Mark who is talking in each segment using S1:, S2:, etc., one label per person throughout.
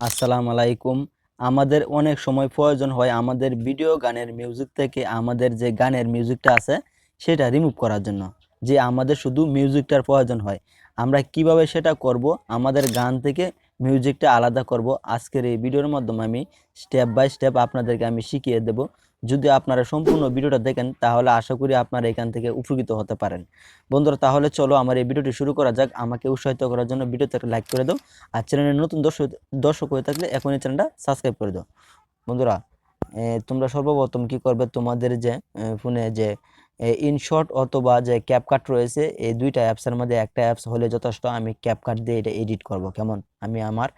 S1: আসসালামু আলাইকুম। আমাদের অনেক সময় প্রয়োজন হয় আমাদের ভিডিও গানের মিউজিক থেকে আমাদের যে গানের মিউজিকটা আছে সেটা রিমুভ করার জন্য। যে আমাদের শুধু মিউজিকটার প্রয়োজন হয়। আমরা কিভাবে সেটা করব, আমাদের গান থেকে মিউজিকটা আলাদা করব, আজকের এই ভিডিওর মাধ্যমে আমি স্টেপ বাই স্টেপ আপনাদেরকে আমি শিখিয়ে দেব। যদি আপনারা সম্পূর্ণ ভিডিওটা দেখেন তাহলে আশা করি আপনারা এখান থেকে উপকৃত হতে পারেন। বন্ধুরা, তাহলে চলো আমার এই ভিডিওটি শুরু করা যাক। আমাকে উৎসাহিত করার জন্য ভিডিওতে একটা লাইক করে দাও। আর চ্যানেলের নতুন দর্শক হয়ে থাকলে এখনই চ্যানেলটা সাবস্ক্রাইব করে দাও। বন্ধুরা, তোমরা সর্বপ্রথম কি করবে, তোমাদের যে ফোনে যে ইনশট অথবা যে ক্যাপকাট রয়েছে, এই দুইটা অ্যাপসের মধ্যে একটা অ্যাপস হলে যথেষ্ট। আমি ক্যাপকাট দিয়ে এটা এডিট করব। কেমন, আমি আমার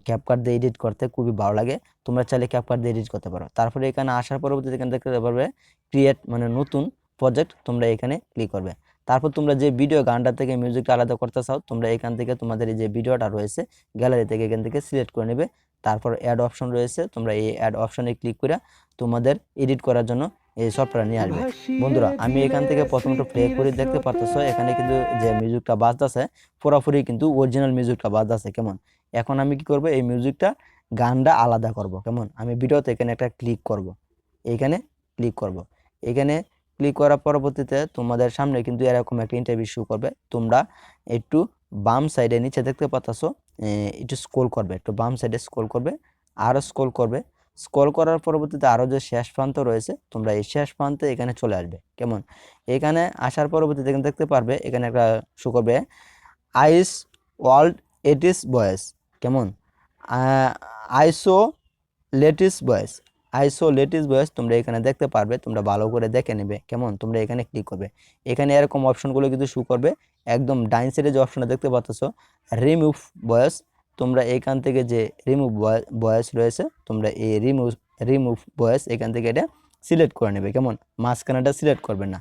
S1: ক্যাপকাট দিয়ে এডিট করতে খুবই ভালো লাগে। তোমরা চাইলে ক্যাপকাট দিয়ে এডিট করতে পারো। তারপরে এখানে আসার পরবর্তীতে এখানে দেখতে পারবে ক্রিয়েট মানে নতুন প্রজেক্ট, তোমরা এখানে ক্লিক করবে। তারপর তোমরা যে ভিডিও গানটা থেকে মিউজিকটা আলাদা করতে চাও, তোমরা এখান থেকে তোমাদের এই যে ভিডিওটা রয়েছে গ্যালারি থেকে এখান থেকে সিলেক্ট করে নেবে। তারপর অ্যাড অপশন রয়েছে, তোমরা এই অ্যাড অপশনে ক্লিক করে তোমাদের এডিট করার জন্য এই সফটওয়্যার নিয়ে আসবে। বন্ধুরা, আমি এখান থেকে প্রথমত প্লে করে দেখতে পারতেছো, এখানে কিন্তু যে মিউজিকটা বাজতেছে পুরোপুরি কিন্তু অরিজিনাল মিউজিকটা বাজতেছে। কেমন, এখন আমি কি করব, এই মিউজিকটা গানটা আলাদা করব। কেমন, আমি ভিডিওতে এখানে একটা ক্লিক করব, এইখানে ক্লিক করব। এখানে ক্লিক করার পরবর্তীতে তোমাদের সামনে কিন্তু এরকম একটা ইন্টারভিউ শো করবে। তোমরা একটু বাম সাইডে নিচে দেখতে পাচ্ছ, একটু স্ক্রল করবে, একটু বাম সাইডে স্ক্রল করবে, আরও স্ক্রল করবে। স্ক্রল করার পরবর্তীতে আরও যে শেষ প্রান্ত রয়েছে, তোমরা এই শেষ প্রান্তে এখানে চলে আসবে। কেমন, এখানে আসার পরবর্তীতে এখানে দেখতে পারবে এখানে একটা শো করবে আইস ওয়ার্ল্ড এটিস বয়েস। কেমন, আইসো লেটেস্ট ভয়েস, আইসো লেটেস্ট ভয়েস তোমরা এখানে দেখতে পারবে। তোমরা ভালো করে দেখে নেবে। কেমন, তোমরা এখানে ক্লিক করবে, এখানে এরকম অপশনগুলো কিন্তু শো করবে। একদম ডাইন সাইডে যে অপশনটা দেখতে পাচ্ছ রিমুভ ভয়েস, তোমরা এখান থেকে যে রিমুভ ভয়েস রয়েছে, তোমরা এই রিমুভ ভয়েস এখান থেকে এটা সিলেক্ট করে নেবে। কেমন, মাঝখানেটা সিলেক্ট করবে না,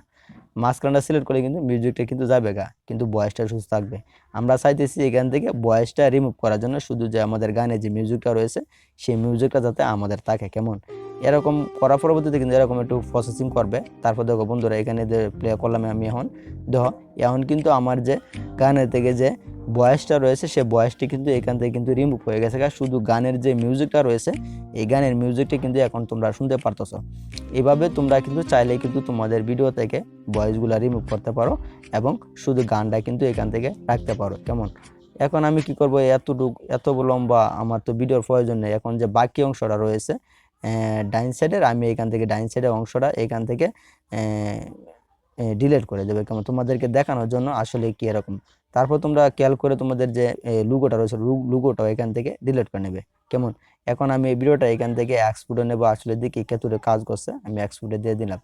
S1: মাঝখানটা সিলেক্ট করে কিন্তু মিউজিকটা কিন্তু যাবে গা, কিন্তু ভয়েসটা সুস্থ থাকবে। আমরা চাইতেছি এখান থেকে ভয়েসটা রিমুভ করার জন্য, শুধু যে আমাদের গানে যে মিউজিকটা রয়েছে সেই মিউজিকটা যাতে আমাদের থাকে। কেমন, এরকম করার পরবর্তীতে কিন্তু এরকম একটু প্রসেসিং করবে। তারপর দেখো বন্ধুরা, এখানে যে প্লে করলাম আমি, এখন দেখো এখন কিন্তু আমার যে গানের থেকে যে ভয়েসটা রয়েছে সেই ভয়েসটি কিন্তু এখান থেকে কিন্তু রিমুভ হয়ে গেছে। শুধু গানের যে মিউজিকটা রয়েছে, এই গানের মিউজিকটা কিন্তু এখন তোমরা শুনতে পারতেছো। এভাবে তোমরা কিন্তু চাইলে কিন্তু তোমাদের ভিডিও থেকে ভয়েসগুলো রিমুভ করতে পারো এবং শুধু গানটা কিন্তু এখান থেকে রাখতে পারো। কেমন, এখন আমি কি করব, এত লম্বা আমার তো ভিডিওর প্রয়োজন নেই। এখন যে বাকি অংশটা রয়েছে ডাইন সাইডের, আমি এখান থেকে ডাইন সাইডের অংশটা এখান থেকে ডিলিট করে দেবে। কেমন, তোমাদেরকে দেখানোর জন্য আসলে কি এরকম। তারপর তোমরা খেয়াল করে তোমাদের যে লুগোটা রয়েছে লুগোটাও এখান থেকে ডিলিট করে নেবে। কেমন, এখন আমি এই ভিডিওটা এখান থেকে এক্সপোর্টে নেবো। আসলে দেখি কতটা কাজ করছে, আমি এক্সপোর্টে দিয়ে দিলাম।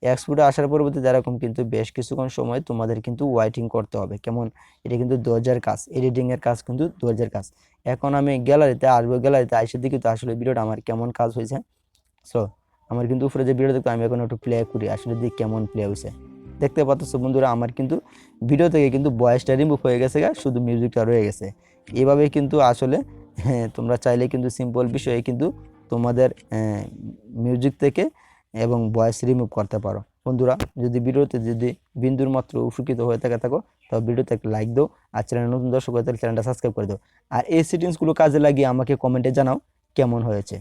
S1: এক্সপোর্টে আসার পরবর্তীতে এরকম কিন্তু বেশ কিছুক্ষণ সময় তোমাদের কিন্তু ওয়েটিং করতে হবে। কেমন, এটা কিন্তু ধৈর্যের কাজ, এডিটিংয়ের কাজ কিন্তু ধৈর্যের কাজ। এখন আমি গ্যালারিতে আসবো, গ্যালারিতে এসে দেখি তো আসলে ভিডিওটা আমার কেমন কাজ হয়েছে। সো আমার কিন্তু উপরে যে ভিডিও দেখতে, আমি এখন একটু প্লে করি, আসলে দেখি কেমন প্লে হয়েছে। দেখতে পাচ্ছ বন্ধুরা, আমার কিন্তু ভিডিও থেকে কিন্তু ভয়েসটা রিমুভ হয়ে গেছে, শুধু মিউজিকটা রয়ে গেছে। এইভাবে কিন্তু আসলে তোমরা চাইলে কিন্তু সিম্পল বিষয়ে কিন্তু তোমাদের মিউজিক থেকে এবং ভয়েস রিমুভ করতে পারো। বন্ধুরা, যদি ভিডিওতে যদি বিন্দুর মাত্র উপকৃত হয়ে থাকো তবে ভিডিওতে একটা লাইক দাও। আর চ্যানেল নতুন দর্শক হয়ে থাকলে চ্যানেলটা সাবস্ক্রাইব করে দাও। আর এই সেটিংসগুলো কাজে লাগিয়ে আমাকে কমেন্টে জানাও কেমন হয়েছে।